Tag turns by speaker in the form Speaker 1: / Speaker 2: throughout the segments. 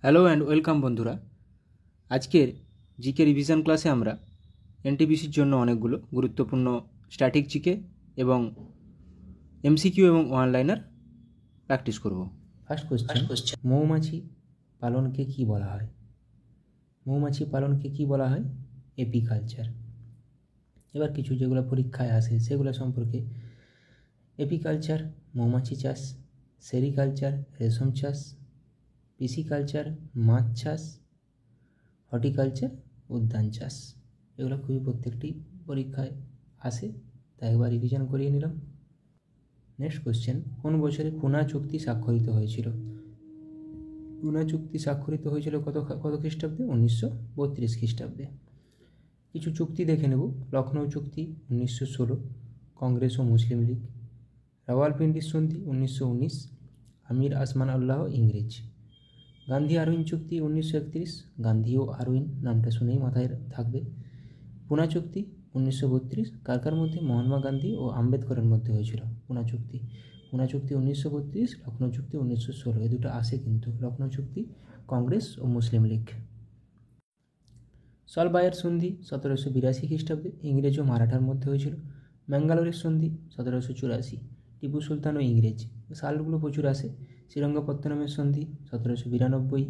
Speaker 1: Hello and welcome বন্ধুরা। আজকের GK revision ক্লাসে আমরা এনটিপিসির জন্য অনেকগুলো গুরুত্বপূর্ণ স্ট্যাটিক জিকে এবং এমসিকিউ এবং ওয়ান লাইনার প্র্যাকটিস করব।
Speaker 2: ফার্স্ট কোশ্চেন, মৌমাছি পালনকে কি বলা হয়? মৌমাছি পালনকে কি বলা হয়? এপিকালচার। এবার কিছু যেগুলো পরীক্ষায় আসে সেগুলো সম্পর্কে। এপিকালচার মৌমাছি চাষ, সেরিকালচার রেশম চাষ, পিসিকালচার মাছ চাষ, হর্টিকালচার উদ্যান চাষ। এগুলো খুবই প্রত্যেকটি পরীক্ষায় আসে, তাই একবার রিভিশন করিয়ে নিলাম। নেক্সট কোশ্চেন, কোন বছরে পুনা চুক্তি স্বাক্ষরিত হয়েছিল? পুনা চুক্তি স্বাক্ষরিত হয়েছিল কত খ্রিস্টাব্দে? 1932 খ্রিস্টাব্দে। কিছু চুক্তি দেখে নেব। লখনৌ চুক্তি 1916, কংগ্রেস ও মুসলিম লীগ। রাওয়ালপিন্ডির সন্ধি 1919, আমির আসমান আল্লাহ ইংরেজ। গান্ধী আরউইন চুক্তি 1931, গান্ধী ও আরউইন নামটা শুনেই মাথায় থাকবে। পুনা চুক্তি 1932, কার মধ্যে? মহাত্মা গান্ধী ও আম্বেদকরের মধ্যে হয়েছিল পুনা চুক্তি। পুনা চুক্তি 1932, লখনৌ চুক্তি 1916, এ দুটো আসে কিন্তু। লখনৌ চুক্তি কংগ্রেস ও মুসলিম লীগ। সলবায়ের সন্ধি 1782 খ্রিস্টাব্দে, ইংরেজ ও মারাঠার মধ্যে হয়েছিল। ম্যাঙ্গালোরের সন্ধি 1784, টিপু সুলতান ও ইংরেজ। সালগুলো প্রচুর আসে। শ্রীরঙ্গপত্তনমের সন্ধি 1792,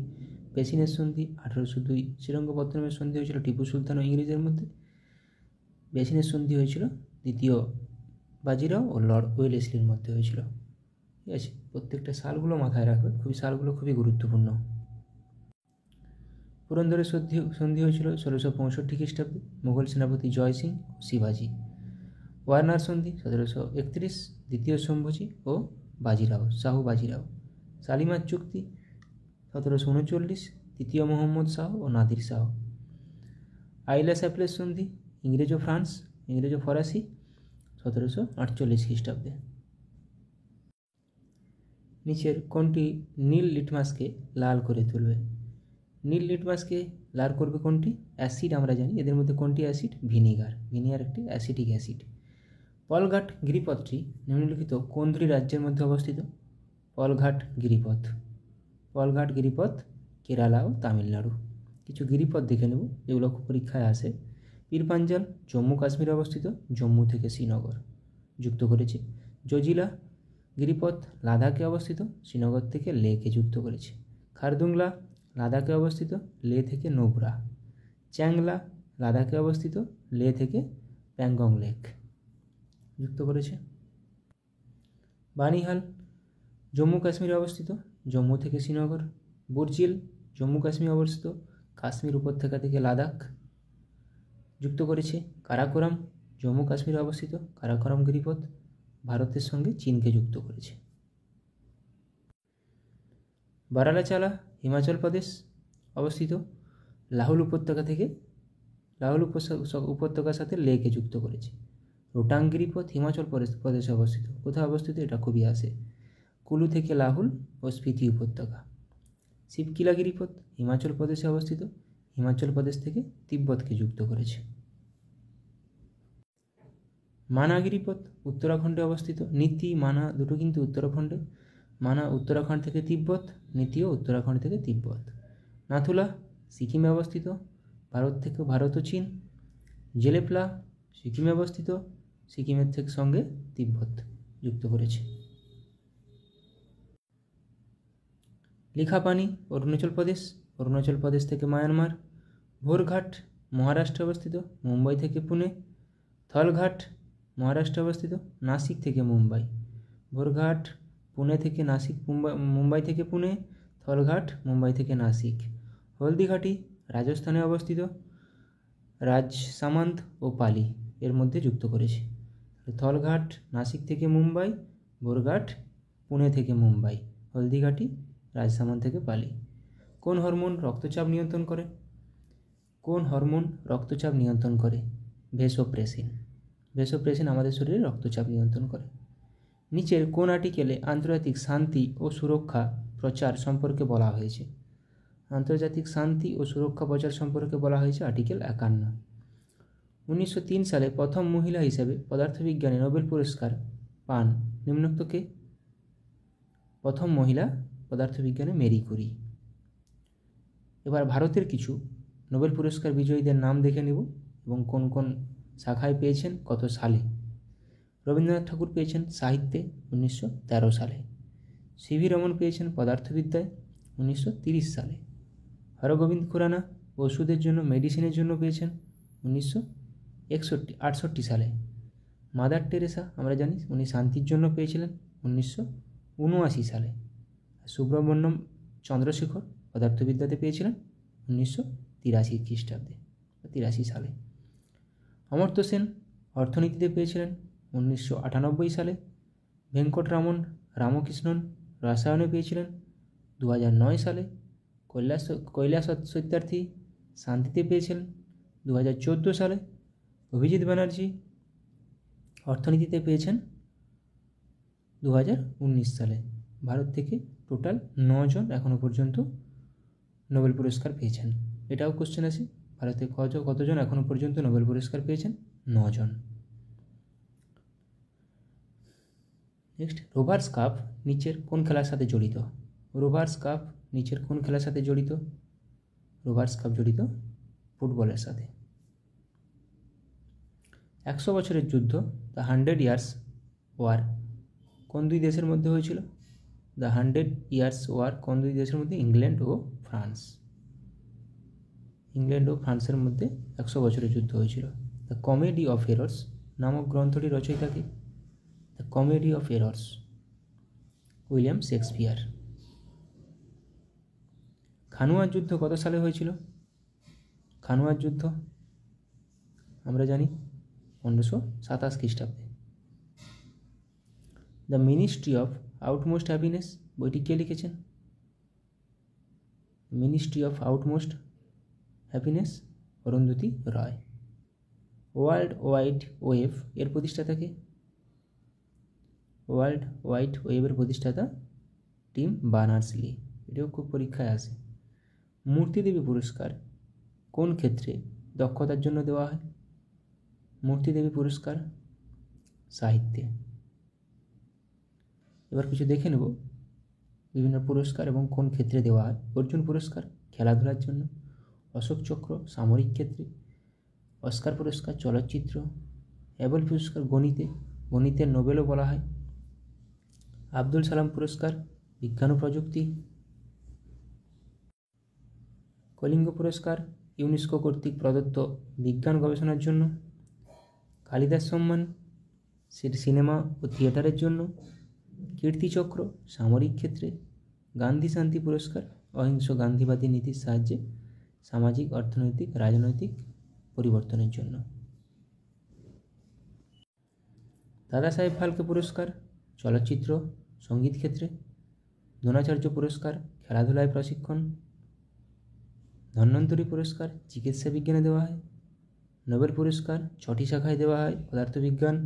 Speaker 2: পেশিনের সন্ধি 1802। শ্রীরঙ্গপত্তনমের সন্ধি হয়েছিল টিপু সুলতান ও ইংরেজের মধ্যে। পেশিনের সন্ধি হয়েছিল দ্বিতীয় বাজিরাও ও লর্ড ওয়েলেসলির মধ্যে হয়েছিল। ঠিক আছে, প্রত্যেকটা সালগুলো মাথায় রাখবে, সালগুলো খুবই গুরুত্বপূর্ণ। পুরন্দরের সন্ধি হয়েছিল 1665 খ্রিস্টাব্দে, মুঘল সেনাপতি জয় সিং ও শিবাজি। ওয়ার্নার সন্ধি 1731, দ্বিতীয় শম্ভুজি ও শাহু বাজিরাও। শালিমার চুক্তি 1739, তৃতীয় মোহাম্মদ শাহ ও নাদির শাহ। আইলা স্যাপলের সন্ধি ইংরেজ ও ফরাসি 1748 খ্রিস্টাব্দে। নিচের কোনটি নীল লিটমাসকে লাল করে তুলবে? নীল লিটমাসকে লাল করবে কোনটি? অ্যাসিড আমরা জানি। এদের মধ্যে কোনটি অ্যাসিড? ভিনিগার একটি অ্যাসিটিক অ্যাসিড। পলঘাট গিরিপথটি নিম্নলিখিত কোন দুটি রাজ্যের মধ্যে অবস্থিত? পলঘাট গিরিপথ কেরালা ও তামিলনাড়ু। কিছু গিরিপথ দেখে নেব যেগুলো পরীক্ষায় আসে। পীরপাঞ্জাল জম্মু কাশ্মীরে অবস্থিত, জম্মু থেকে শ্রীনগর যুক্ত করেছে। জজিলা গিরিপথ লাদাখে অবস্থিত, শ্রীনগর থেকে লেকে যুক্ত করেছে। খারদুংলা লাদাখে অবস্থিত, লে থেকে নোবরা। চ্যাংলা লাদাখে অবস্থিত, লে থেকে প্যাংগং লেক যুক্ত করেছে। বানিহাল জম্মু কাশ্মীরে অবস্থিত, জম্মু থেকে শ্রীনগর। বুরজিল জম্মু কাশ্মীরে অবস্থিত, কাশ্মীর উপত্যকা থেকে লাদাখ যুক্ত করেছে। কারাকোরাম জম্মু কাশ্মীরে অবস্থিত, কারাকোরাম গিরিপথ ভারতের সঙ্গে চীনকে যুক্ত করেছে। বারালাচালা হিমাচল প্রদেশ অবস্থিত, লাহুল উপত্যকার সাথে লেকে যুক্ত করেছে। রোটাং গিরিপথ হিমাচল প্রদেশে অবস্থিত। কোথায় অবস্থিত? এটা খুবই আসে। কুলু থেকে লাহুল ও স্পিতি উপত্যকা। শিবকিলা গিরিপথ হিমাচল প্রদেশে অবস্থিত, হিমাচল প্রদেশ থেকে তিব্বতকে যুক্ত করেছে। মানা গিরিপথ উত্তরাখণ্ডে অবস্থিত। নীতি মানা দুটো কিন্তু উত্তরাখণ্ডে। মানা উত্তরাখণ্ড থেকে তিব্বত, নীতিও উত্তরাখণ্ড থেকে তিব্বত। নাথুলা সিকিমে অবস্থিত, ভারত ও চীন। জেলেপলা সিকিমে অবস্থিত, সিকিমের থেকে সঙ্গে তিব্বত যুক্ত করেছে। লিখাপানি অরুণাচল প্রদেশ থেকে মায়ানমার। ভোরঘাট মহারাষ্ট্রে অবস্থিত, মুম্বাই থেকে পুনে। থলঘাট মহারাষ্ট্রে অবস্থিত, নাসিক থেকে মুম্বাই। ভোরঘাট পুনে থেকে নাসিক, মুম্বাই থেকে পুনে। থলঘাট মুম্বাই থেকে নাসিক। হলদিঘাটি রাজস্থানে অবস্থিত, রাজসামান্দ ও পালি এর মধ্যে যুক্ত করেছে। থলঘাট নাসিক থেকে মুম্বাই, ভোরঘাট পুনে থেকে মুম্বাই, হলদিঘাটি রাজসামান্দ থেকে পালি। কোন হরমোন রক্তচাপ নিয়ন্ত্রণ করে? ভেসোপ্রেসিন আমাদের শরীরে রক্তচাপ নিয়ন্ত্রণ করে। নিচের কোন আর্টিকেলে আন্তর্জাতিক শান্তি ও সুরক্ষা প্রচার সম্পর্কে বলা হয়েছে? আন্তর্জাতিক শান্তি ও সুরক্ষা প্রচার সম্পর্কে বলা হয়েছে আর্টিকেল 51। 1903 সালে প্রথম মহিলা হিসেবে পদার্থবিজ্ঞানে নোবেল পুরস্কার পান নিম্নোক্তকে? প্রথম মহিলা পদার্থবিজ্ঞানে মেরি কুরি। এবার ভারতের কিছু নোবেল পুরস্কার বিজয়ীদের নাম দেখে নেব এবং কোন কোন শাখায় পেয়েছেন, কত সালে। রবীন্দ্রনাথ ঠাকুর পেয়েছেন সাহিত্যে 1913 সালে। সিভি রমন পেয়েছেন পদার্থবিদ্যায় 1930 সালে। হরগোবিন্দ খুরানা ওষুধের জন্য, মেডিসিনের জন্য পেয়েছেন 1968 সালে। মাদার টেরেসা আমরা জানি উনি শান্তির জন্য পেয়েছিলেন 1979 সালে। সুব্রমণ্যম চন্দ্রশেখর পদার্থবিদ্যাতে পেয়েছিলেন 1983 খ্রিস্টাব্দে, 83 সালে। অমর্ত্য সেন অর্থনীতিতে পেয়েছিলেন 1998 সালে। ভেঙ্কটরামন রামকৃষ্ণন রসায়নে পেয়েছিলেন 2009 সালে। কৈলাস সত্যার্থী শান্তিতে পেয়েছিলেন 2014 সালে। অভিজিৎ ব্যানার্জি অর্থনীতিতে পেয়েছেন 2019 সালে। ভারত থেকে টোটাল 9 জন এখনও পর্যন্ত নোবেল পুরস্কার পেয়েছেন। এটাও কোশ্চেন আছে, ভারতে কতজন এখনও পর্যন্ত নোবেল পুরস্কার পেয়েছেন? 9 জন। নেক্সট, রোভার্স কাপ নিচের কোন খেলার সাথে জড়িত? রোভার্স কাপ নিচের কোন খেলার সাথে জড়িত? রোভার্স কাপ জড়িত ফুটবলের সাথে। 100 বছরের যুদ্ধ, দ্য 100 ইয়ার্স ওয়ার, কোন দুই দেশের মধ্যে হয়েছিল? দ্য 100 ইয়ার্স ওয়ার কোন দুই দেশের মধ্যে? ইংল্যান্ড ও ফ্রান্স। ইংল্যান্ড ও ফ্রান্সের মধ্যে 100 বছরের যুদ্ধ হয়েছিল। দ্য কমেডি অফ এরর্স নামক গ্রন্থটি রচয়িতা কে? The comedy of errors, William Shakespeare. খানুয়ার যুদ্ধ কত সালে হয়েছিল? খানুয়ার যুদ্ধ আমরা জানি 1527 খ্রিস্টাব্দে। দ্য মিনিস্ট্রি অফ আউটমোস্ট হ্যাপিনেস বইটি কে লিখেছেন? Ministry of আউটমোস্ট happiness Arundhati Roy. World wide web এর প্রতিষ্ঠাতা কে? ওয়ার্ল্ড ওয়াইড ওয়েবের প্রতিষ্ঠাতা টিম বার্নার্স-লি। এটাও খুব পরীক্ষায় আসে। মূর্তিদেবী পুরস্কার কোন ক্ষেত্রে দক্ষতার জন্য দেওয়া হয়? মূর্তিদেবী পুরস্কার সাহিত্যে। এবার কিছু দেখে নেব বিভিন্ন পুরস্কার এবং কোন ক্ষেত্রে দেওয়া হয়। অর্জুন পুরস্কার খেলাধুলার জন্য, অশোক চক্র সামরিক ক্ষেত্রে, অস্কার পুরস্কার চলচ্চিত্র, অ্যাবেল পুরস্কার গণিতে, গণিতের নোবেলও বলা হয়, আব্দুল সালাম পুরস্কার বিজ্ঞান ও প্রযুক্তি, কলিঙ্গ পুরস্কার ইউনেস্কো কর্তৃক প্রদত্ত বিজ্ঞান গবেষণার জন্য, কালিদাস সম্মান সিনেমা ও থিয়েটারের জন্য, কীর্তিচক্র সামরিক ক্ষেত্রে, গান্ধী শান্তি পুরস্কার অহিংস গান্ধীবাদী নীতির সাহায্যে সামাজিক, অর্থনৈতিক, রাজনৈতিক পরিবর্তনের জন্য। দাদা সাহেব ফালকে পুরস্কার চলচ্চিত্র সঙ্গীত ক্ষেত্রে, দ্রোণাচার্য পুরস্কার খেলাধুলায় প্রশিক্ষণ, ধন্বন্তরী পুরস্কার চিকিৎসা বিজ্ঞানে দেওয়া হয়, নোবেল পুরস্কার 6টি শাখায় দেওয়া হয়: পদার্থবিজ্ঞান,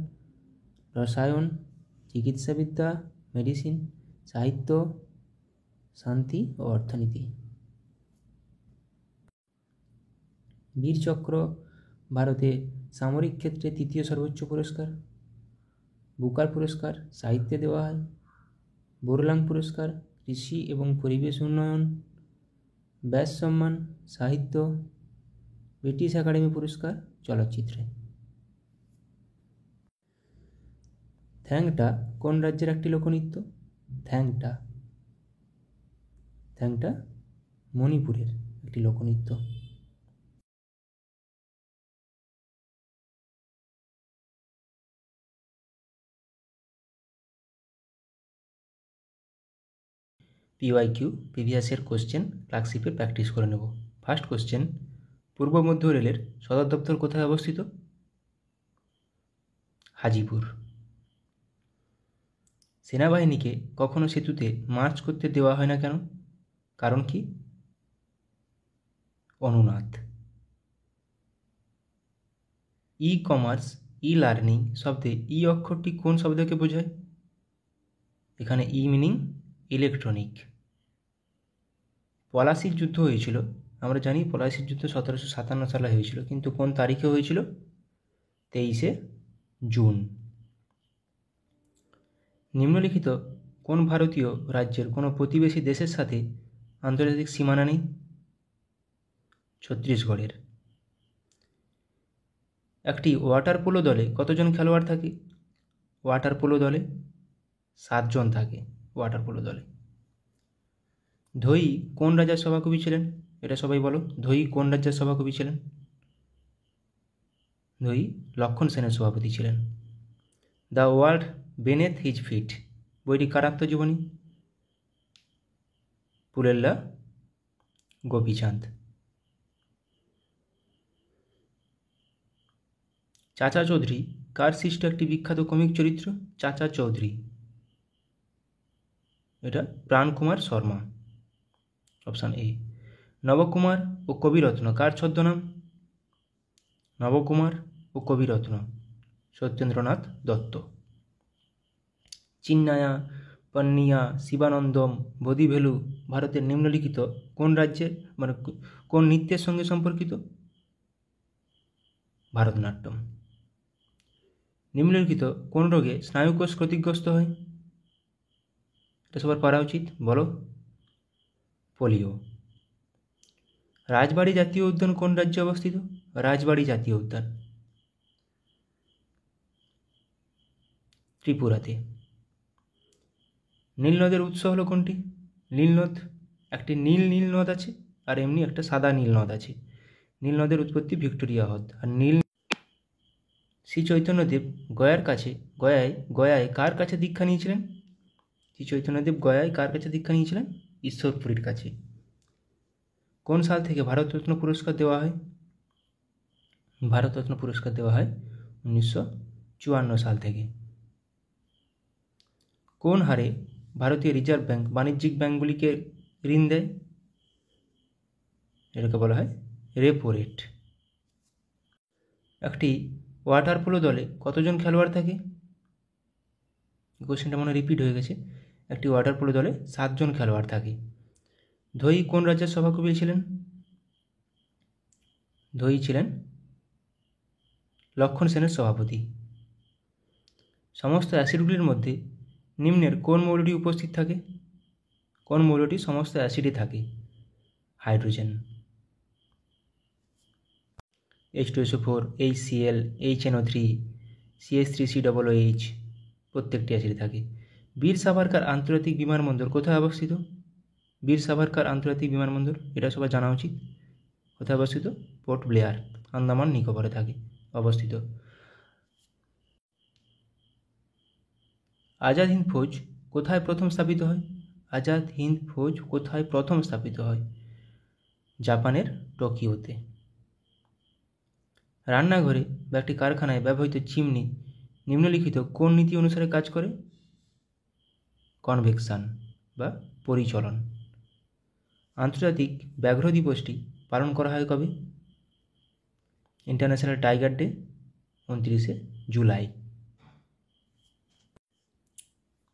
Speaker 2: রসায়ন, চিকিৎসাবিদ্যা, মেডিসিন, সাহিত্য, শান্তি ও অর্থনীতি। বীরচক্র ভারতে সামরিক ক্ষেত্রে 3য় সর্বোচ্চ পুরস্কার। বুকার পুরস্কার সাহিত্যে দেওয়া হয়। বোরলাং পুরস্কার কৃষি এবং পরিবেশ উন্নয়ন। ব্যাস সম্মান সাহিত্য। ব্রিটিশ একাডেমি পুরস্কার চলচ্চিত্রে। থ্যাংটা কোন রাজ্যের একটি লোকনৃত্য? থ্যাংটা মণিপুরের একটি লোকনৃত্য। পিওয়াইকিউ প্রিভিয়াস ইয়ার কোশ্চেন ক্লার্কশিপের প্র্যাকটিস করে নেব। ফার্স্ট কোশ্চেন, পূর্ব মধ্য রেলের সদর দপ্তর কোথায় অবস্থিত? হাজিপুর। সেনাবাহিনীকে কখনো সেতুতে মার্চ করতে দেওয়া হয় না কেন? কারণ কি? অনুনাদ। ই কমার্স, ই লার্নিং শব্দে ই অক্ষরটি কোন শব্দকে বোঝায়? এখানে ই মিনিং ইলেকট্রনিক। পলাশির যুদ্ধ হয়েছিল, আমরা জানি পলাশির যুদ্ধ 1757 সালে হয়েছিল, কিন্তু কোন তারিখে হয়েছিল? 23শে জুন। নিম্নলিখিত কোন ভারতীয় রাজ্যের কোনো প্রতিবেশী দেশের সাথে আন্তর্জাতিক সীমানা নেই?
Speaker 1: ছত্তিশগড়ের। একটি ওয়াটার পোলো দলে কতজন খেলোয়াড় থাকে? ওয়াটার পোলো দলে 7 জন থাকে ওয়াটার পোলো দলে। ধোয়ী কোন রাজার সভাকবি ছিলেন? এটা সবাই বলো, ধোয়ী কোন রাজ্যের সভাকবি ছিলেন? ধোয়ী লক্ষণ সেনের সভাপতি ছিলেন। দ্য ওয়ার্ল্ড বেনেথ হিজ ফিট বইটি কার আত্মজীবনী? পুলেল্লা গোপীচাঁদ। চাচা চৌধুরী কার সৃষ্ট একটি বিখ্যাত কমিক চরিত্র? চাচা চৌধুরী, এটা প্রাণকুমার শর্মা, অপশান এ। নবকুমার ও কবিরত্ন কার ছদ্মনাম? নবকুমার ও কবিরত্ন সত্যেন্দ্রনাথ দত্ত। চিন্নায়া, পন্নিয়া, শিবানন্দম, বোধিভেলু ভারতের নিম্নলিখিত কোন রাজ্যের কোন নৃত্যের সঙ্গে সম্পর্কিত? ভারতনাট্যম। নিম্নলিখিত কোন রোগে স্নায়ুকোষ ক্ষতিগ্রস্ত হয়? এটা সবার পারা উচিত, বলো। পোলিও। রাজবাড়ী জাতীয় উদ্যান কোন রাজ্যে অবস্থিত? রাজবাড়ী জাতীয় উদ্যান ত্রিপুরাতে। নীল নদের উৎস হলো কোনটি? নীল নদ, একটি নীল নীল নদ আছে আর এমনি একটা সাদা নীল নদ আছে। নীল নদের উৎপত্তি ভিক্টোরিয়া হ্রদ। আর নীল শ্রী চৈতন্যদেব গয়ায় কার কাছে দীক্ষা নিয়েছিলেন? শ্রী চৈতন্যদেব গয়ায় কার কাছে দীক্ষা নিয়েছিলেন? ঈশ্বরপুরীর কাছে। কোন সাল থেকে ভারতরত্ন পুরস্কার দেওয়া হয়? ভারতরত্ন পুরস্কার দেওয়া হয় 1954 সাল থেকে। কোন হারে ভারতীয় রিজার্ভ ব্যাংক বাণিজ্যিক ব্যাংকগুলিকে ঋণ দেয়? এটাকে বলা হয় রেপো রেট। একটি ওয়াটার পোলো দলে কতজন খেলোয়াড় থাকে? কোশ্চেনটা মনে রিপিট হয়ে গেছে। একটি ওয়াটার পোলো দলে 7 জন খেলোয়াড় থাকে। ধোয়ী কোন রাজ্যের সভাকবি ছিলেন? ধোয়ী ছিলেন লক্ষণ সেনের সভাপতি। সমস্ত অ্যাসিডগুলির মধ্যে নিম্নের কোন মৌলটি উপস্থিত থাকে? কোন মৌলটি সমস্ত অ্যাসিডে থাকে? Hydrogen. H2SO4, HCl, HNO3, CH3COOH প্রত্যেকটি অ্যাসিডে থাকে। বীর সাভারকার আন্তর্জাতিক বিমানবন্দর কোথায় অবস্থিত? বীর সাভারকার আন্তর্জাতিক বিমানবন্দর, এটা সবার জানা উচিত। কোথায় অবস্থিত? পোর্ট ব্লেয়ার, আন্দামান নিকোবরে থাকে অবস্থিত। আজাদ হিন্দ ফৌজ কোথায় প্রথম স্থাপিত হয়? আজাদ হিন্দ ফৌজ কোথায় প্রথম স্থাপিত হয়? জাপানের টোকিওতে। রান্নাঘরে বা একটি কারখানায় ব্যবহৃত চিমনি নিম্নলিখিত কোন নীতি অনুসারে কাজ করে? কনভেকশন বা পরিচলন। আন্তর্জাতিক ব্যাঘ্র দিবসটি পালন করা হয় কবে? International tiger day 29শে July.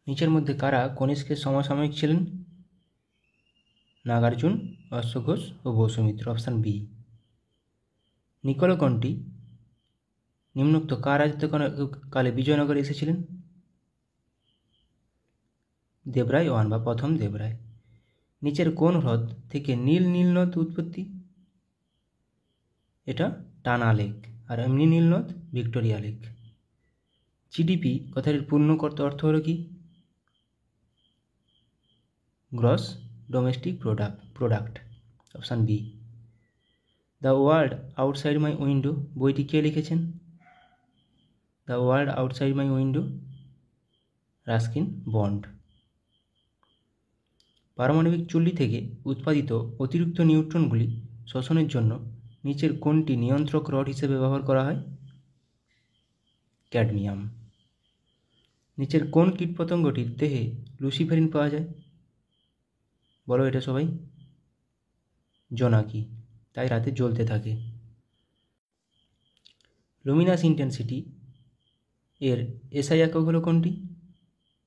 Speaker 1: নিচের মধ্যে কারা কনিষ্কের সমসাময়িক ছিলেন? নাগার্জুন, অশ্বঘোষ ও বসুমিত্র, অপশান বি। নিকলকণ্ঠী নিম্নোক্ত কার রাজত্বকালে বিজয়নগরে এসেছিলেন? দেবরায় ওয়ান বা প্রথম দেবরায়। নিচের কোন হ্রদ থেকে নীল নীল নদ উৎপত্তি? এটা টানা লেক। আর এমনি নীল নদ ভিক্টোরিয়া লেক। জিডিপি কথাটির পূর্ণ অর্থ হলো কি? Gross domestic product, option B. The world outside my window বইটি কে লিখেছেন? The world outside my window, Ruskin Bond. পারমাণবিক চুল্লি থেকে উৎপাদিত অতিরিক্ত নিউট্রনগুলি শোষণের জন্য নিচের কোনটি নিয়ন্ত্রক রড হিসেবে ব্যবহার করা হয়? ক্যাডমিয়াম। নিচের কোন কীটপতঙ্গটির দেহে লুসিফেরিন পাওয়া যায়? বলো এটা সবাই। জোনাকি, তাই রাতে জ্বলতে থাকে। লুমিনাস ইন্টেন্সিটি এর এসআই একক হলো কোনটি?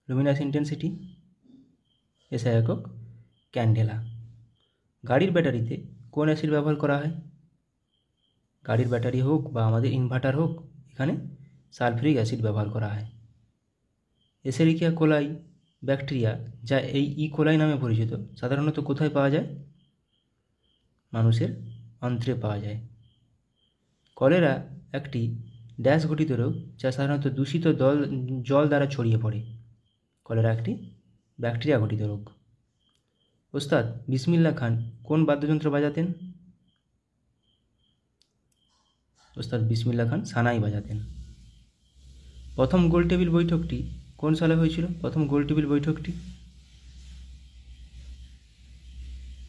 Speaker 1: লুমিনাস ইন্টেন্সিটি এসআই একক ক্যান্ডেলা। গাড়ির ব্যাটারিতে কোন অ্যাসিড ব্যবহার করা হয়? গাড়ির ব্যাটারি হোক বা আমাদের ইনভার্টার হোক, এখানে সালফিউরিক অ্যাসিড ব্যবহার করা হয়। এসেরিকিয়া কোলাই ব্যাকটেরিয়া, যা এই কোলাই নামে পরিচিত, সাধারণত কোথায় পাওয়া যায়? মানুষের অন্ত্রে পাওয়া যায়। কলেরা একটি ড্যাশ ঘটিত রোগ যা সাধারণত দূষিত জল দ্বারা ছড়িয়ে পড়ে। কলেরা একটি ব্যাকটেরিয়া ঘটিত রোগ। ওস্তাদ বিসমিল্লাহ খান কোন বাদ্যযন্ত্র বাজাতেন? ওস্তাদ বিসমিল্লাহ খান সানাই বাজাতেন। প্রথম গোলটেবিল বৈঠকটি কোন সালে হয়েছিল? প্রথম গোলটেবিল বৈঠকটি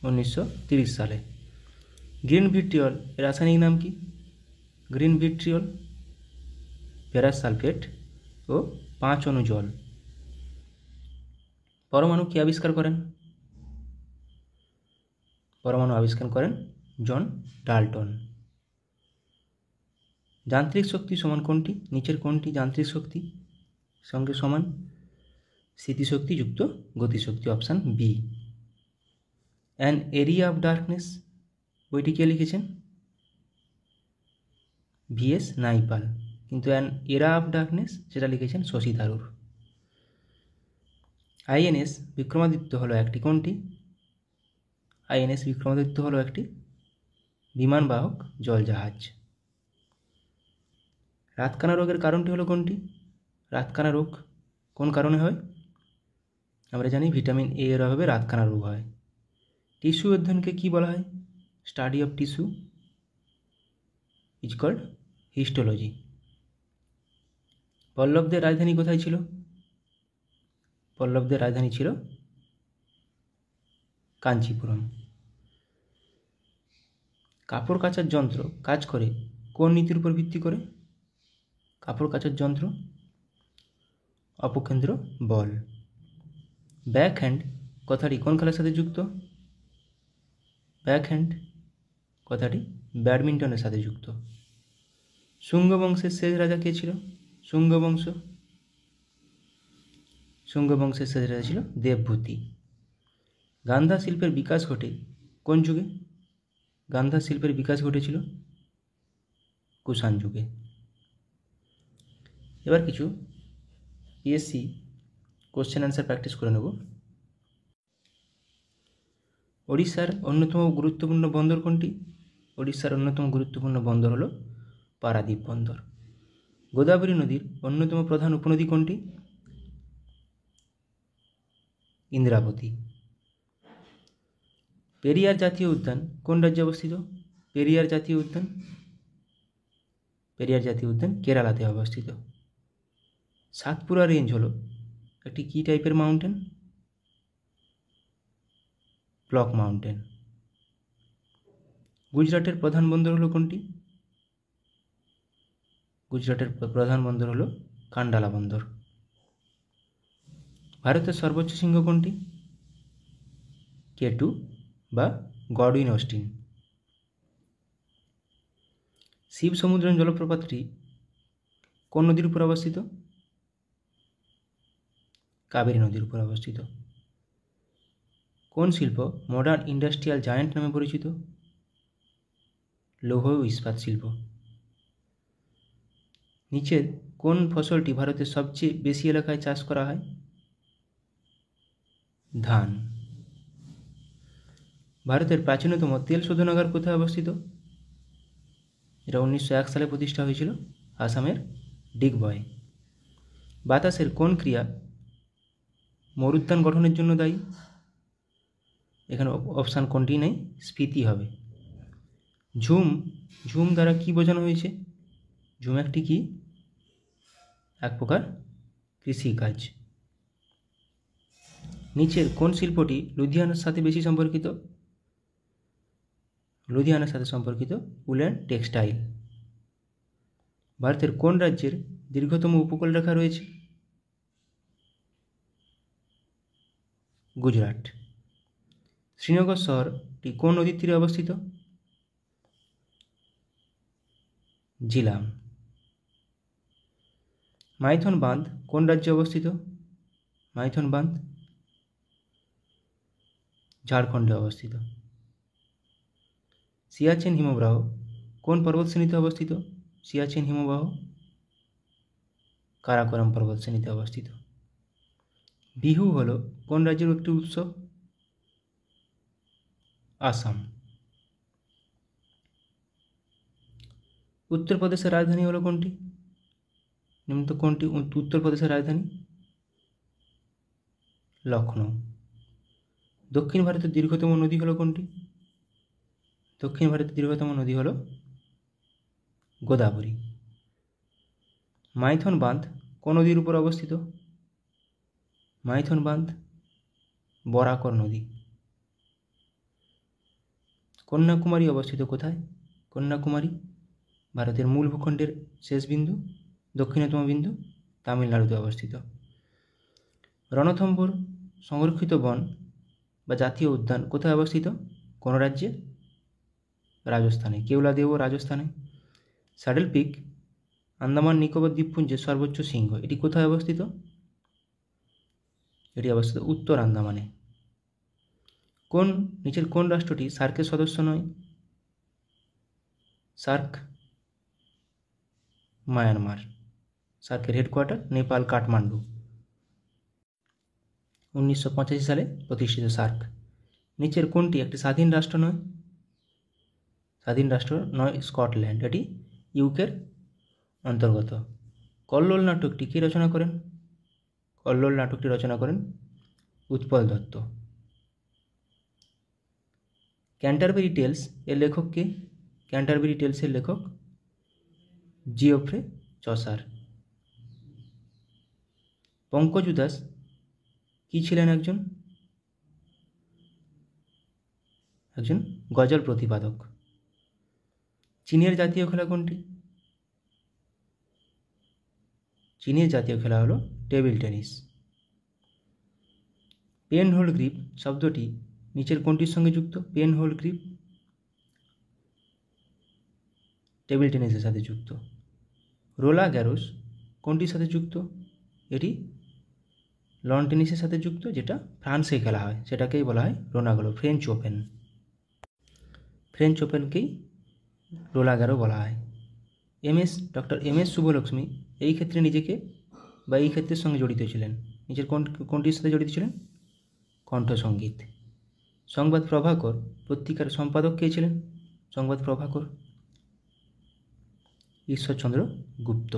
Speaker 1: 1930 সালে। গ্রিন ভিট্রিয়ল এর রাসায়নিক নাম কি? গ্রিন ভিট্রিয়ল ফেরাস সালফেট ও 5 অণু জল। পরমাণু কে আবিষ্কার করেন? পরমাণু আবিষ্কার করেন জন ডাল্টন। যান্ত্রিক শক্তি সমান কোনটি? নিচের কোনটি যান্ত্রিক শক্তি সঙ্গে সমান? স্থিতিশক্তি যুক্ত গতিশক্তি, option B. An area of darkness বইটি কে লিখেছেন? VS Naipaul. কিন্তু অ্যান এরা অফ ডার্কনেস সেটা লিখেছেন শশী থারুর। আইএনএস বিক্রমাদিত্য হলো একটি কোনটি? আইএনএস বিক্রমাদিত্য হলো একটি বিমানবাহক জলজাহাজ। রাতকানা রোগের কারণটি হলো কোনটি? রাতকানা রোগ কোন কারণে হয়? আমরা জানি ভিটামিন এ এর অভাবে রাতকানা রোগ হয়। টিস্যু অধ্যয়নকে কী বলা হয়? Study of tissue is called histology. পল্লবদের রাজধানী কোথায় ছিল? পল্লবদের রাজধানী ছিল কাঞ্চিপুরম। কাপড় কাচার যন্ত্র কাজ করে কোন নীতির উপর ভিত্তি করে? কাপড় কাচার যন্ত্র অপকেন্দ্র বল। ব্যাক হ্যান্ড কথাটি কোন খেলার সাথে যুক্ত? ব্যাক হ্যান্ড কথাটি ব্যাডমিন্টনের সাথে যুক্ত। শুঙ্গ বংশের শেষ রাজা কে ছিল? শুঙ্গ বংশের শেষ রাজা ছিল দেবভূতি। গান্ধা শিল্পের বিকাশ ঘটে কোন যুগে? গান্ধা শিল্পের বিকাশ ঘটেছিল কুষাণ যুগে। এবার কিছু পিএসসি কোশ্চেন অ্যান্সার প্র্যাকটিস করে নেব। ওড়িশার অন্যতম গুরুত্বপূর্ণ বন্দর কোনটি? ওড়িশার অন্যতম গুরুত্বপূর্ণ বন্দর হলো পারাদ্বীপ বন্দর। গোদাবরী নদীর অন্যতম প্রধান উপনদী কোনটি? ইন্দ্রাবতী। পেরিয়ার জাতীয় উদ্যান কোন রাজ্যে অবস্থিত? পেরিয়ার জাতীয় উদ্যান কেরালাতে অবস্থিত। সাতপুরা রেঞ্জ হলো একটি কী টাইপের মাউন্টেন? Block mountain. গুজরাটের প্রধান বন্দর হলো কোনটি? গুজরাটের প্রধান বন্দর হলো কান্ডালা বন্দর। ভারতের সর্বোচ্চ শৃঙ্গ কোনটি? K2 বা গডউইন অস্টিন। শিব সমুদ্রম জলপ্রপাতটি কোন নদীর উপর অবস্থিত? কাবেরী নদীর উপর অবস্থিত। কোন শিল্প মডার্ন ইন্ডাস্ট্রিয়াল জায়ান্ট নামে পরিচিত? লৌহ ও ইস্পাত শিল্প। নিচের কোন ফসলটি ভারতের সবচেয়ে বেশি এলাকায় চাষ করা হয়? ধান। ভারতের প্রাচীনতম তেল শোধনাগার কোথায় অবস্থিত? এটা 1901 সালে প্রতিষ্ঠা হয়েছিল আসামের ডিগবয়ে। বাতাসের কোন ক্রিয়া মরুদ্যান গঠনের জন্য দায়ী? এখানে অপশান কোনটি নেই, স্ফীতি হবে। ঝুম দ্বারা কি বোঝানো হয়েছে? ঝুম একটি কি? এক প্রকার কৃষিকাজ। নিচের কোন শিল্পটি লুধিয়ানার সাথে বেশি সম্পর্কিত? লুধিয়ানার সাথে সম্পর্কিত উল অ্যান্ড টেক্সটাইল। ভারতের কোন রাজ্যের দীর্ঘতম উপকূলরেখা রয়েছে? গুজরাট। শ্রীনগর শহরটি কোন নদীর তীরে অবস্থিত? জিলাম। মাইথন বাঁধ কোন রাজ্যে অবস্থিত? মাইথন বাঁধ ঝাড়খণ্ডে অবস্থিত। সিয়াচেন হিমবাহ কোন পর্বতশ্রেণীতে অবস্থিত? সিয়াচেন হিমবাহ কারাকোরাম পর্বতশ্রেণীতে অবস্থিত। বিহু হলো কোন রাজ্যের একটি উৎসব? আসাম। উত্তরপ্রদেশের রাজধানী হলো কোনটি? নিম্নলিখিত কোনটি উত্তরপ্রদেশের রাজধানী? লখনৌ। দক্ষিণ ভারতের দীর্ঘতম নদী হলো কোনটি? দক্ষিণ ভারতের দীর্ঘতম নদী হলো গোদাবরী। মাইথন বাঁধ কোন নদীর উপর অবস্থিত? মাইথন বাঁধ বরাকর নদী। কন্যাকুমারী অবস্থিত কোথায়? কন্যাকুমারী ভারতের মূল ভূখণ্ডের শেষ বিন্দু, দক্ষিণতম বিন্দু, তামিলনাড়ুতে অবস্থিত। রণথম্ভোর সংরক্ষিত বন বা জাতীয় উদ্যান কোথায় অবস্থিত? কোন রাজ্যে? রাজস্থানে। কেওলাদেও রাজস্থানে। স্যাডেল পিক আন্দামান নিকোবর দ্বীপপুঞ্জের সর্বোচ্চ শৃঙ্গ, এটি কোথায় অবস্থিত? এটি অবস্থিত উত্তর আন্দামানে। নিচের কোন রাষ্ট্রটি সার্কের সদস্য নয়? SAARC Myanmar. সার্কের হেডকোয়ার্টার নেপাল কাঠমান্ডু। 1985 সালে প্রতিষ্ঠিত সার্ক। নিচের কোনটি একটি স্বাধীন রাষ্ট্র নয়? স্বাধীন রাষ্ট্র নয় স্কটল্যান্ড, এটি ইউকের অন্তর্গত। কল্লোল নাটকটি কে রচনা করেন? কল্লোল নাটকটি রচনা করেন উৎপল দত্ত। ক্যান্টারবেরি টেলস এর লেখক কে? ক্যান্টারবেরি টেলসের লেখক জিওফ্রে চসার। পঙ্কজ উদাস কি ছিলেন? একজন গজল প্রতিপাদক। চীনের জাতীয় খেলা কোনটি? চীনের জাতীয় খেলা হলো table tennis. Pen hold grip শব্দটি নিচের কোনটির সঙ্গে যুক্ত? পেন হোল্ড গ্রিপ টেবিল টেনিসের সাথে যুক্ত। রোলা গ্যারোস কোনটির সাথে যুক্ত? এটি লন টেনিসের সাথে যুক্ত, যেটা ফ্রান্সে খেলা হয়, সেটাকেই বলা হয় রোনাগলো, ফ্রেঞ্চ ওপেন। ফ্রেঞ্চ ওপেনকেই রোলা গ্যারো বলা হয়। ডক্টর এম এস শুভলক্ষ্মী এই ক্ষেত্রে নিজেকে বা এই ক্ষেত্রের সঙ্গে জড়িত ছিলেন। নিজের কোনটির সাথে জড়িত ছিলেন? কণ্ঠসঙ্গীত। সংবাদ প্রভাকর পত্রিকার সম্পাদক কে ছিলেন? সংবাদ প্রভাকর ঈশ্বরচন্দ্র গুপ্ত।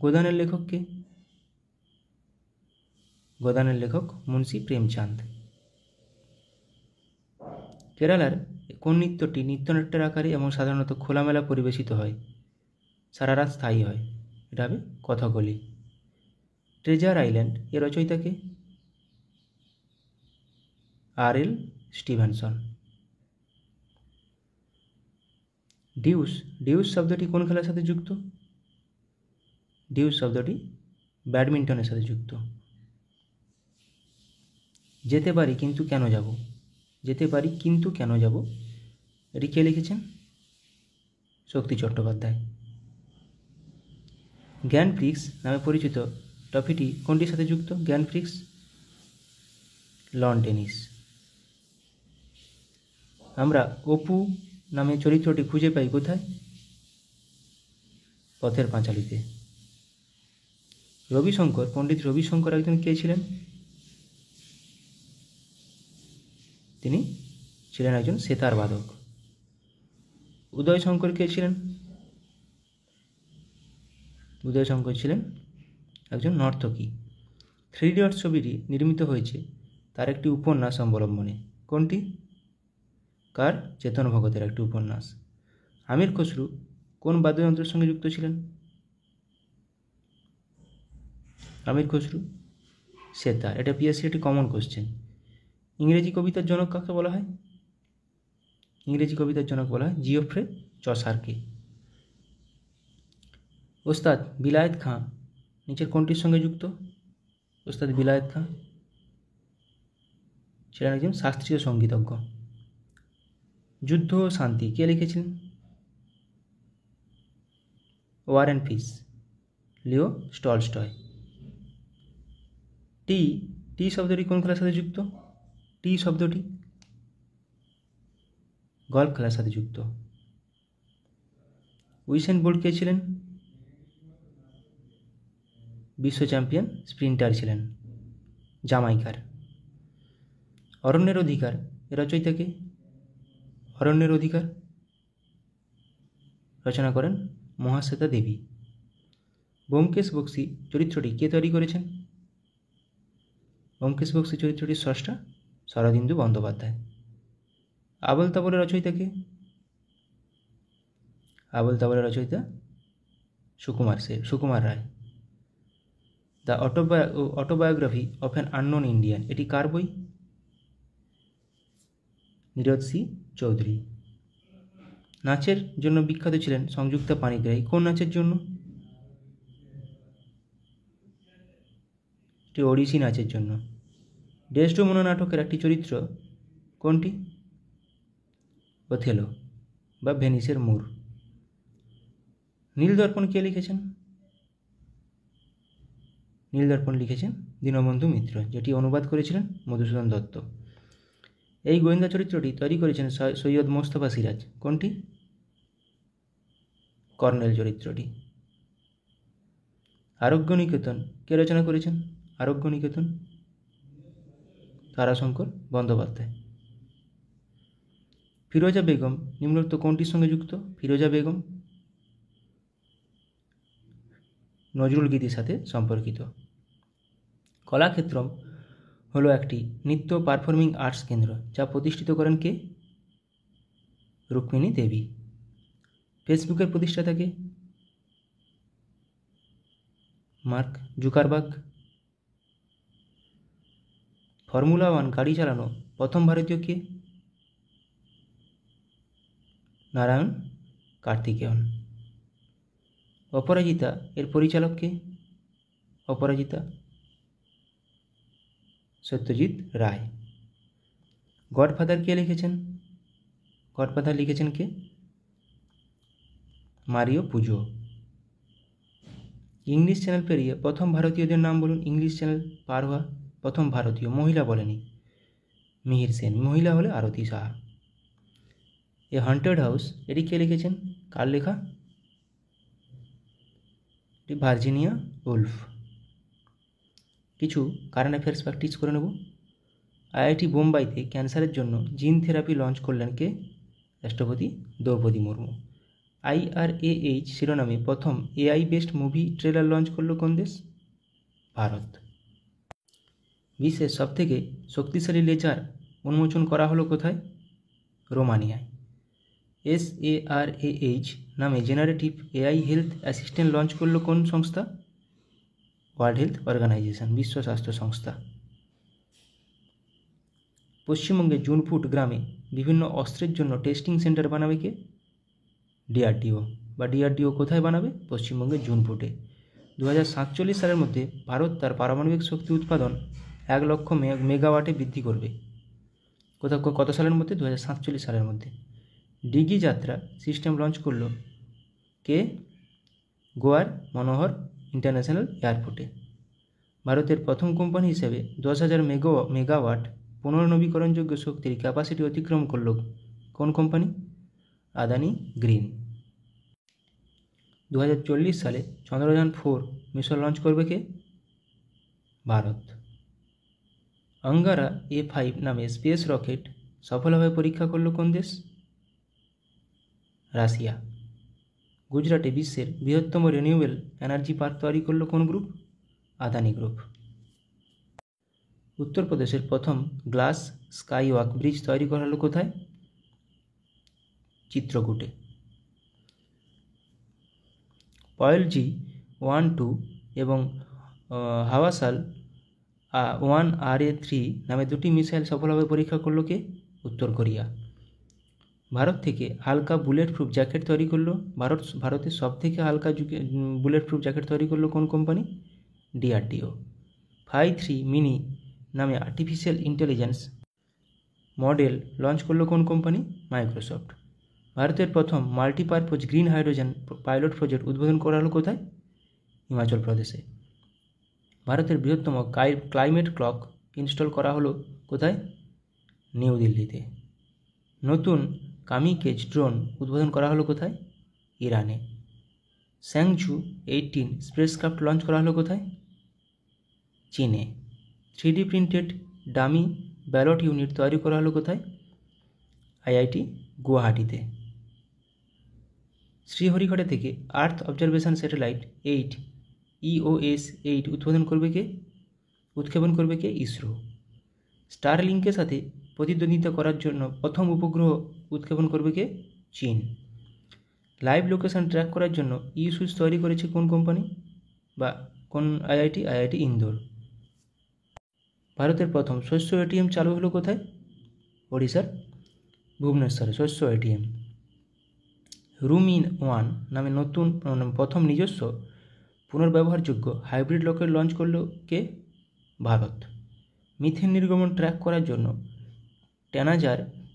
Speaker 1: গোদানের লেখক কে? গোদানের লেখক মুন্সি প্রেমচাঁদ। কেরালার কোন নৃত্যটি নৃত্যনাট্যের আকারে এবং সাধারণত খোলামেলা পরিবেশিত হয়, সারা রাত স্থায়ী হয়? এটা হবে কথাকলি। ট্রেজার আইল্যান্ড এর রচয়িতা কে? আর.এল. স্টিভেনসন। ডিউস শব্দটি কোন খেলার সাথে যুক্ত? ডিউস শব্দটি ব্যাডমিন্টনের সাথে যুক্ত। যেতে পারি কিন্তু কেন যাব? যেতে পারি কিন্তু কেন যাব, এটি কে লিখেছেন? শক্তি চট্টোপাধ্যায়। গ্র্যান্ড প্রিক্স নামে পরিচিত ট্রফিটি কোনটির সাথে যুক্ত? Grand Prix loan tennis. আমরা অপু নামে চরিত্রটি খুঁজে পাই কোথায়? পথের পাঁচালীতে। পণ্ডিত রবিশঙ্কর একজন কে ছিলেন? তিনি ছিলেন একজন সেতার বাদক। উদয়শঙ্কর কে ছিলেন? উদয়শঙ্কর ছিলেন একজন নর্তকী। 3 ইডিয়টস ছবিটি নির্মিত হয়েছে তার একটি উপন্যাস অবলম্বনে। কোনটি? কার? চেতন ভগতের একটি উপন্যাস। আমির খসরু কোন বাদ্যযন্ত্রের সঙ্গে যুক্ত ছিলেন? আমির খসরু সেতার। এটা পিএসসি একটি কমন কোশ্চেন। ইংরেজি কবিতার জনক কাকে বলা হয়? ইংরেজি কবিতার জনক বলা হয় জিওফ্রে চসারকে। ওস্তাদ বিলায়েত খাঁ নিচের কোনটির সঙ্গে যুক্ত? ওস্তাদ বিলায়েত খাঁ ছিলেন একজন শাস্ত্রীয় সঙ্গীতজ্ঞ। যুদ্ধ ও শান্তি কে লিখেছিলেন? War and peace Leo Tolstoy. টি শব্দটি কোন খেলার সাথে যুক্ত? টি শব্দটি গল্ফ খেলার সাথে যুক্ত। উইসেন বোল্ট কে ছিলেন? বিশ্ব চ্যাম্পিয়ন স্প্রিন্টার ছিলেন, জামাইকার। অরণ্যের অধিকার এর রচয়িতা কে? অরণ্যের অধিকার রচনা করেন মহাশ্বেতা দেবী। ব্যোমকেশ বক্সী চরিত্রটি কে তৈরি করেছেন? ব্যোমকেশ বক্সী চরিত্রটির স্রষ্টা শরদিন্দু বন্দ্যোপাধ্যায়। আবোল তাবোলের রচয়িতা কে? আবোল তাবোলের রচয়িতা Sukumar Ray. The autobiography of an unknown Indian, এটি কার বই? নীরদ সি চৌধুরী। নাচের জন্য বিখ্যাত ছিলেন সংযুক্তা পাণিগ্রাহী, কোন নাচের জন্য? এটি ওড়িশি নাচের জন্য। ডেসডেমোনা নাটকের একটি চরিত্র কোনটি? ওথেলো বা ভেনিসের মূর। নীলদর্পণ কে লিখেছেন? নীলদর্পণ লিখেছেন দীনবন্ধু মিত্র, যেটি অনুবাদ করেছিলেন মধুসূদন দত্ত। এই গোয়েন্দা চরিত্রটি তৈরি করেছেন সৈয়দ মোস্তফা সিরাজ, কোনটি? কর্নেল চরিত্রটি। আরোগ্য নিকেতন কে রচনা করেছেন? আরোগ্য নিকেতন তারাশঙ্কর বন্দ্যোপাধ্যায়। ফিরোজা বেগম নিম্নোক্ত কোনটির সঙ্গে যুক্ত? ফিরোজা বেগম নজরুল গীতির সাথে সম্পর্কিত। কলাক্ষেত্রম হলো একটি নৃত্য পারফর্মিং আর্টস কেন্দ্র, যা প্রতিষ্ঠিত করেন কে? রুক্মিণী দেবী। ফেসবুকের প্রতিষ্ঠাতা কে? Mark Zuckerberg. ফর্মুলা 1 গাড়ি চালানো প্রথম ভারতীয় কে? নারায়ণ কার্তিকেয়ন। অপরাজিতা এর পরিচালক কে? অপরাজিতা সত্যজিৎ রায়। গডফাদার কে লিখেছেন? গডফাদার লিখেছেন কে? মারিও পুজো। ইংলিশ চ্যানেল পেরিয়ে প্রথম ভারতীয়দের নাম বলুন। ইংলিশ চ্যানেল পার হওয়া প্রথম ভারতীয়, মহিলা বলেনি, মিহির সেন, মহিলা হলে আরতি সাহা। এ হন্টেড হাউস এটি কে লিখেছেন? কার লেখা? এটি ভার্জিনিয়া উলফ। কিছু কারেন্ট অ্যাফেয়ার্স প্র্যাকটিস করে নেব। আইআইটি বোম্বাইতে ক্যান্সারের জন্য জিন থেরাপি লঞ্চ করলেন কে? রাষ্ট্রপতি দ্রৌপদী মুর্মু। IRAH শিরোনামে প্রথম AI based movie trailer launch করলো কোন দেশ? ভারত। বিশ্বের সবথেকে শক্তিশালী লেজার উন্মোচন করা হলো কোথায়? রোমানিয়ায়। SARAH নামে generative AI health assistant launch করলো কোন সংস্থা? ওয়ার্ল্ড হেলথ অর্গানাইজেশন, বিশ্ব স্বাস্থ্য সংস্থা। পশ্চিমবঙ্গের জুনপুট গ্রামে বিভিন্ন অস্ত্রের জন্য টেস্টিং সেন্টার বানাবে কে? DRDO। বা DRDO কোথায় বানাবে? পশ্চিমবঙ্গের জুনপুটে। 2047 সালের মধ্যে ভারত তার পারমাণবিক শক্তি উৎপাদন 1 লক্ষ মেগাওয়াটে বৃদ্ধি করবে। কত সালের মধ্যে? 2047 সালের মধ্যে। ডিগি যাত্রা সিস্টেম লঞ্চ করলো কে? গোয়ার মনোহর ইন্টারন্যাশনাল এয়ারপোর্টে। ভারতের প্রথম কোম্পানি হিসেবে 10,000 মেগাওয়াট পুনর্নবীকরণযোগ্য শক্তির ক্যাপাসিটি অতিক্রম করল কোন কোম্পানি? আদানি গ্রিন। 2040 সালে চন্দ্রযান 4 মিশন লঞ্চ করবে কে? ভারত। অঙ্গারা A5 নামে স্পেস রকেট সফলভাবে পরীক্ষা করল কোন দেশ? রাশিয়া। গুজরাটে বিশ্বের বৃহত্তম রিনিউয়েবল এনার্জি পার্ক তৈরি করল কোন গ্রুপ? আদানি গ্রুপ। উত্তরপ্রদেশের প্রথম গ্লাস স্কাইওয়াক ব্রিজ তৈরি করা হলো কোথায়? চিত্রকূটে। পয়েলজি 1-2 এবং হাওয়াসাল 1RA3 নামে দুটি মিসাইল সফলভাবে পরীক্ষা করল কে? উত্তর কোরিয়া। ভারত থেকে হালকা বুলেট প্রুফ জ্যাকেট তৈরি করলো ভারতের সব থেকে হালকা বুলেট প্রুফ জ্যাকেট তৈরি করলো কোন কোম্পানি? DRDO। 5-3 মিনি নামে আর্টিফিশিয়াল ইন্টেলিজেন্স মডেল লঞ্চ করলো কোন কোম্পানি? মাইক্রোসফট। ভারতের প্রথম multipurpose green hydrogen pilot project উদ্বোধন করা হলো কোথায়? হিমাচল প্রদেশে। ভারতের বৃহত্তম ক্লাইমেট ক্লক ইনস্টল করা হলো কোথায়? নিউ দিল্লিতে। নতুন কামিকেজ ড্রোন উদ্বোধন করা হলো কোথায়? ইরানে। স্যাংঝু 18 স্পেসক্রাফট লঞ্চ করা হলো কোথায়? চীনে। 3D printed dummy ballot unit তৈরি করা হলো কোথায়? IIT গুয়াহাটিতে। শ্রীহরিঘাটা থেকে আর্থ অবজারভেশন স্যাটেলাইট 8 EOS 8 উৎক্ষেপণ করবে কে? ইসরো। স্টারলিংকের সাথে প্রতিদ্বন্দ্বিতা করার জন্য প্রথম উপগ্রহ উৎক্ষেপণ করবে কে? চীন। লাইভ লোকেশন ট্র্যাক করার জন্য সুইচ তৈরি করেছে কোন কোম্পানি বা কোন আইআইটি ইন্দোর। ভারতের প্রথম শস্য এটিএম চালু হলো কোথায়? ওড়িশার ভুবনেশ্বরে শস্য এটিএম। রুম-ইন-1 নামে নতুন প্রথম নিজস্ব পুনর্ব্যবহারযোগ্য হাইব্রিড রকেট লঞ্চ করল কে? ভারত। মিথেন নির্গমন ট্র্যাক করার জন্য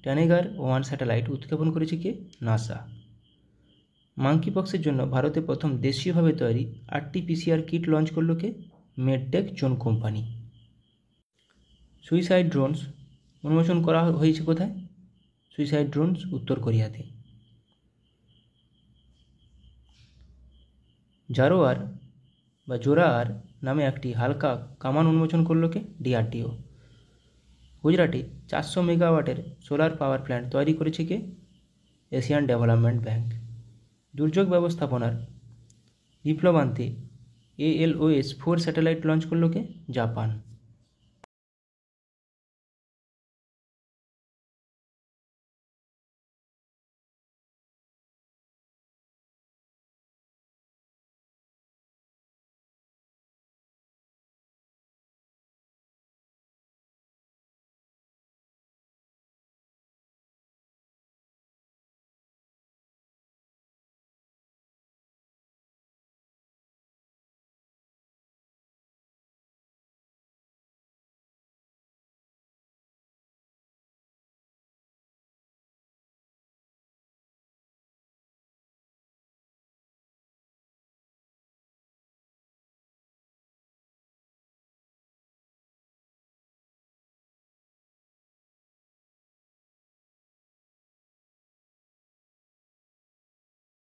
Speaker 1: ট্যানেগার-1 স্যাটেলাইট উৎক্ষেপণ করেছে কে? নাসা। মাঙ্কিপক্সের জন্য ভারতে প্রথম দেশীয়ভাবে তৈরি RT-PCR কিট লঞ্চ করল কে? Medtech zone company. Suicide drones উন্মোচন করা হয়েছে কোথায়? সুইসাইড ড্রোনস উত্তর কোরিয়াতে। জোরার নামে একটি হালকা কামান উন্মোচন করল কে? DRDO। গুজরাটে 400 মেগাওয়াটের সোলার পাওয়ার প্ল্যান্ট তৈরি করেছে কে? Asian development bank. দুর্যোগ ব্যবস্থাপনার বিপ্লব আনতে ALOS-4 স্যাটেলাইট লঞ্চ করল কে? জাপান।